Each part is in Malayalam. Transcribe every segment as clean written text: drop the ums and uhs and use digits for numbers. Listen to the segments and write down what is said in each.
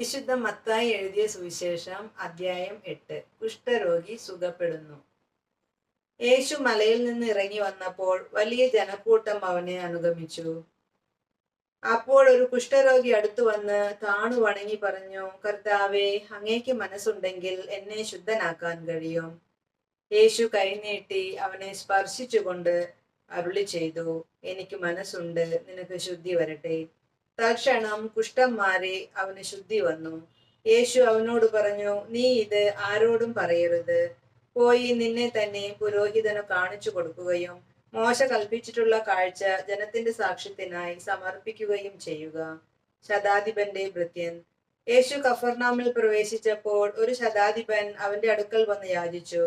വിശുദ്ധ മത്തായി എഴുതിയ സുവിശേഷം അധ്യായം 8. കുഷ്ഠരോഗി സുഖപ്പെടുന്നു. യേശു മലയിൽ നിന്ന് ഇറങ്ങി വന്നപ്പോൾ വലിയ ജനക്കൂട്ടം അവനെ അനുഗമിച്ചു. അപ്പോൾ ഒരു കുഷ്ഠരോഗി അടുത്തു വന്ന് താണു വണങ്ങി പറഞ്ഞു, കർത്താവേ, അങ്ങേക്ക് മനസ്സുണ്ടെങ്കിൽ എന്നെ ശുദ്ധനാക്കാൻ കഴിയും. യേശു കൈനീട്ടി അവനെ സ്പർശിച്ചുകൊണ്ട് അരുളി ചെയ്തു, എനിക്ക് മനസ്സുണ്ട്, നിനക്ക് ശുദ്ധി വരട്ടെ. തൽക്ഷണം കുഷ്ഠം മാറി അവന് ശുദ്ധി വന്നു. യേശു അവനോട് പറഞ്ഞു, നീ ഇത് ആരോടും പറയരുത്. പോയി നിന്നെ തന്നെ പുരോഹിതന് കാണിച്ചു കൊടുക്കുകയും മോശ കൽപ്പിച്ചിട്ടുള്ള കാഴ്ച ജനത്തിന്റെ സാക്ഷ്യത്തിനായി സമർപ്പിക്കുകയും ചെയ്യുക. ശതാധിപന്റെ ഭൃത്യൻ. യേശു കഫർനാമിൽ പ്രവേശിച്ചപ്പോൾ ഒരു ശതാധിപൻ അവന്റെ അടുക്കൽ വന്ന് യാചിച്ചു,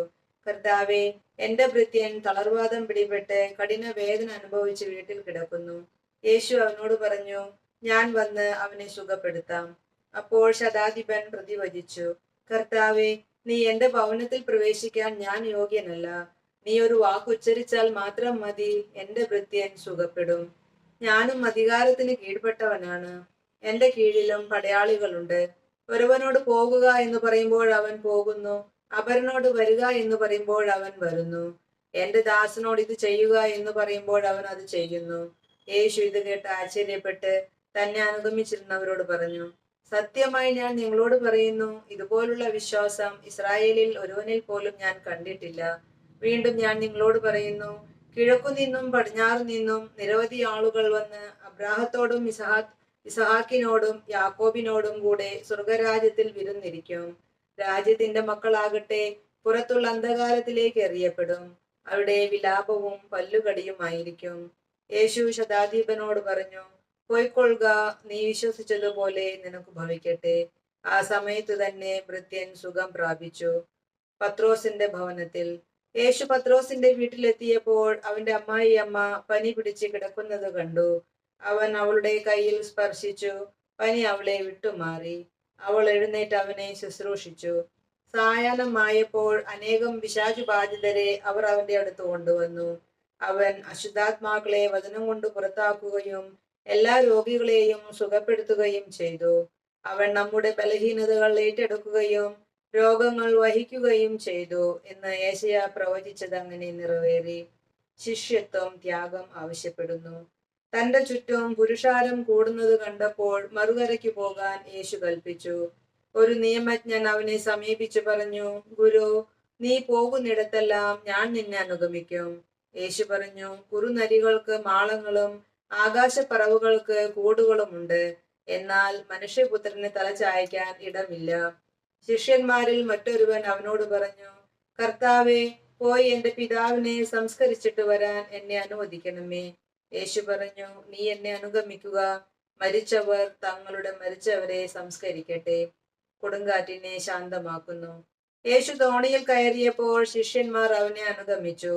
കർത്താവേ, എന്റെ ഭൃത്യൻ തളർവാദം പിടിപെട്ട് കഠിന വേദന അനുഭവിച്ച് വീട്ടിൽ കിടക്കുന്നു. യേശു അവനോട് പറഞ്ഞു, ഞാൻ വന്ന് അവനെ സുഖപ്പെടുത്താം. അപ്പോൾ ശതാധിപൻ പ്രതിവചിച്ചു, കർത്താവേ, നീ എന്റെ ഭവനത്തിൽ പ്രവേശിക്കാൻ ഞാൻ യോഗ്യനല്ല. നീ ഒരു വാക്കുച്ചരിച്ചാൽ മാത്രം മതി, എന്റെ ഭൃത്യൻ സുഖപ്പെടും. ഞാനും അധികാരത്തിന് കീഴ്പ്പെട്ടവനാണ്. എന്റെ കീഴിലും പടയാളികളുണ്ട്. ഒരുവനോട് പോകുക എന്ന് പറയുമ്പോൾ അവൻ പോകുന്നു, അപരനോട് വരിക എന്ന് പറയുമ്പോൾ അവൻ വരുന്നു. എന്റെ ദാസനോട് ഇത് ചെയ്യുക എന്ന് പറയുമ്പോൾ അവൻ അത് ചെയ്യുന്നു. യേശു ഇത് കേട്ട് ആശ്ചര്യപ്പെട്ട് തന്നെ അനുഗമിച്ചിരുന്നവരോട് പറഞ്ഞു, സത്യമായി ഞാൻ നിങ്ങളോട് പറയുന്നു, ഇതുപോലുള്ള വിശ്വാസം ഇസ്രായേലിൽ ഒരുവനിൽ പോലും ഞാൻ കണ്ടിട്ടില്ല. വീണ്ടും ഞാൻ നിങ്ങളോട് പറയുന്നു, കിഴക്കു നിന്നും പടിഞ്ഞാറു നിന്നും നിരവധി ആളുകൾ വന്ന് അബ്രാഹത്തോടും ഇസഹാക്കിനോടും യാക്കോബിനോടും കൂടെ സ്വർഗരാജ്യത്തിൽ വിരുന്നിരിക്കും. രാജ്യത്തിന്റെ മക്കളാകട്ടെ പുറത്തുള്ള അന്ധകാരത്തിലേക്ക് എറിയപ്പെടും. അവിടെ വിലാപവും പല്ലുകടിയുമായിരിക്കും. യേശു ശതാധിപനോട് പറഞ്ഞു, പോയിക്കൊള്ളുക, നീ വിശ്വസിച്ചതുപോലെ നിനക്ക് ഭവിക്കട്ടെ. ആ സമയത്ത് തന്നെ ഭൃത്യൻ സുഖം പ്രാപിച്ചു. പത്രോസിന്റെ ഭവനത്തിൽ. യേശു പത്രോസിന്റെ വീട്ടിലെത്തിയപ്പോൾ അവന്റെ അമ്മായിയമ്മ പനി പിടിച്ച് കിടക്കുന്നത് കണ്ടു. അവൻ അവളുടെ കയ്യിൽ സ്പർശിച്ചു. പനി അവളെ വിട്ടുമാറി. അവൾ എഴുന്നേറ്റ് അവനെ ശുശ്രൂഷിച്ചു. സായാഹ്നമായപ്പോൾ അനേകം പിശാചുബാധിതരെ അവർ അവന്റെ അടുത്ത് കൊണ്ടുവന്നു. അവൻ അശുദ്ധാത്മാക്കളെ വചനം കൊണ്ട് പുറത്താക്കുകയും എല്ലാ രോഗികളെയും സുഖപ്പെടുത്തുകയും ചെയ്തു. അവൻ നമ്മുടെ ബലഹീനതകൾ ഏറ്റെടുക്കുകയും രോഗങ്ങൾ വഹിക്കുകയും ചെയ്തു എന്ന് യേശയ്യാ പ്രവചിച്ചത് അങ്ങനെ നിറവേറി. ശിഷ്യത്വം ത്യാഗം ആവശ്യപ്പെടുന്നു. തന്റെ ചുറ്റും പുരുഷാരം കൂടുന്നത് കണ്ടപ്പോൾ മറുകരയ്ക്ക് പോകാൻ യേശു കൽപ്പിച്ചു. ഒരു നിയമജ്ഞൻ അവനെ സമീപിച്ചു പറഞ്ഞു, ഗുരു, നീ പോകുന്നിടത്തെല്ലാം ഞാൻ നിന്നെ അനുഗമിക്കും. യേശു പറഞ്ഞു, കുറുനരികൾക്ക് മാളങ്ങളും ആകാശപ്പറവുകൾക്ക് കൂടുകളുമുണ്ട്, എന്നാൽ മനുഷ്യപുത്രന് തല ചായ്ക്കാൻ ഇടമില്ല. ശിഷ്യന്മാരിൽ മറ്റൊരുവൻ അവനോട് പറഞ്ഞു, കർത്താവേ, പോയി എന്റെ പിതാവിനെ സംസ്കരിച്ചിട്ട് വരാൻ എന്നെ അനുവദിക്കണമേ. യേശു പറഞ്ഞു, നീ എന്നെ അനുഗമിക്കുക. മരിച്ചവർ തങ്ങളുടെ മരിച്ചവരെ സംസ്കരിക്കട്ടെ. കൊടുങ്കാറ്റിനെ ശാന്തമാക്കുന്നു. യേശു തോണിയിൽ കയറിയപ്പോൾ ശിഷ്യന്മാർ അവനെ അനുഗമിച്ചു.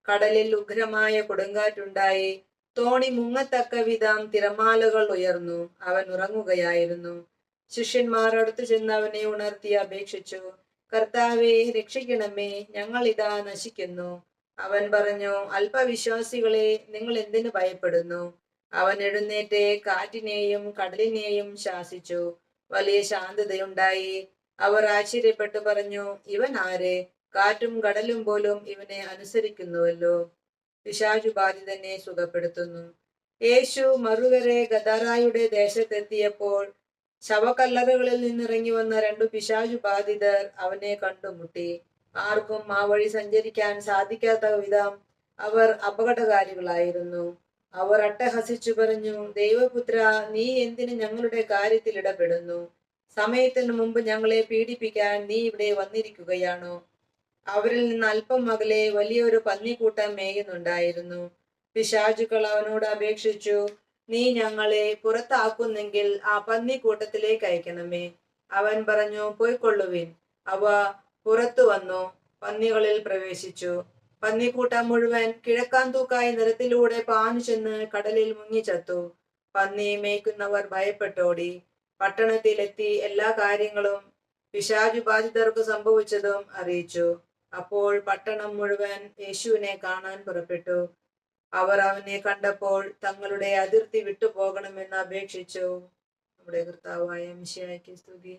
കടലിൽ ഉഗ്രമായ കൊടുങ്കാറ്റുണ്ടായി. തോണി മുങ്ങത്തക്ക വിധം തിരമാലകൾ ഉയർന്നു. അവൻ ഉറങ്ങുകയായിരുന്നു. ശിഷ്യന്മാർ അടുത്തു ചെന്ന് അവനെ ഉണർത്തി അപേക്ഷിച്ചു, കർത്താവെ, രക്ഷിക്കണമേ, ഞങ്ങൾ ഇതാ നശിക്കുന്നു. അവൻ പറഞ്ഞു, അല്പവിശ്വാസികളെ, നിങ്ങൾ എന്തിനു ഭയപ്പെടുന്നു? അവൻ എഴുന്നേറ്റ് കാറ്റിനെയും കടലിനെയും ശാസിച്ചു. വലിയ ശാന്തതയുണ്ടായി. അവർ ആശ്ചര്യപ്പെട്ടു പറഞ്ഞു, ഇവൻ ആര്? കാറ്റും കടലും പോലും ഇവനെ അനുസരിക്കുന്നുവല്ലോ. പിശാചുബാധിതനെ സുഖപ്പെടുത്തുന്നു. യേശു മറുകരെ ഗദാറായുടെ ദേശത്തെത്തിയപ്പോൾ ശവക്കല്ലറുകളിൽ നിന്നിറങ്ങി വന്ന രണ്ടു പിശാചുബാധിതർ അവനെ കണ്ടുമുട്ടി. ആർക്കും ആ വഴി സഞ്ചരിക്കാൻ സാധിക്കാത്ത വിധം അവർ അപകടകാരികളായിരുന്നു. അവർ അട്ടഹസിച്ചു പറഞ്ഞു, ദൈവപുത്ര, നീ എന്തിന് ഞങ്ങളുടെ കാര്യത്തിൽ ഇടപെടുന്നു? സമയത്തിനു മുമ്പ് ഞങ്ങളെ പീഡിപ്പിക്കാൻ നീ ഇവിടെ വന്നിരിക്കുകയാണോ? അവരിൽ നിന്ന് അല്പം അകലെ വലിയൊരു പന്നിക്കൂട്ടം മേയുന്നുണ്ടായിരുന്നു. പിശാചുക്കൾ അവനോട് അപേക്ഷിച്ചു, നീ ഞങ്ങളെ പുറത്താക്കുന്നെങ്കിൽ ആ പന്നിക്കൂട്ടത്തിലേക്ക് അയക്കണമേ. അവൻ പറഞ്ഞു, പോയിക്കൊള്ളുവിൻ. അവ പുറത്തു വന്നു പന്നികളിൽ പ്രവേശിച്ചു. പന്നിക്കൂട്ടം മുഴുവൻ കിഴക്കാൻ തൂക്കായി നിരത്തിലൂടെ പാഞ്ഞു ചെന്ന് കടലിൽ മുങ്ങിച്ചത്തു. പന്നി മേയ്ക്കുന്നവർ ഭയപ്പെട്ടോടി. പട്ടണത്തിലെത്തി എല്ലാ കാര്യങ്ങളും പിശാചുബാധിതർക്ക് സംഭവിച്ചതും അറിയിച്ചു. അപ്പോൾ പട്ടണം മുഴുവൻ യേശുവിനെ കാണാൻ പുറപ്പെട്ടു. അവർ അവനെ കണ്ടപ്പോൾ തങ്ങളുടെ അതിർത്തി വിട്ടുപോകണമെന്ന് അപേക്ഷിച്ചു. നമ്മുടെ കർത്താവായ മിശിഹായ്ക്ക് സ്തുതി.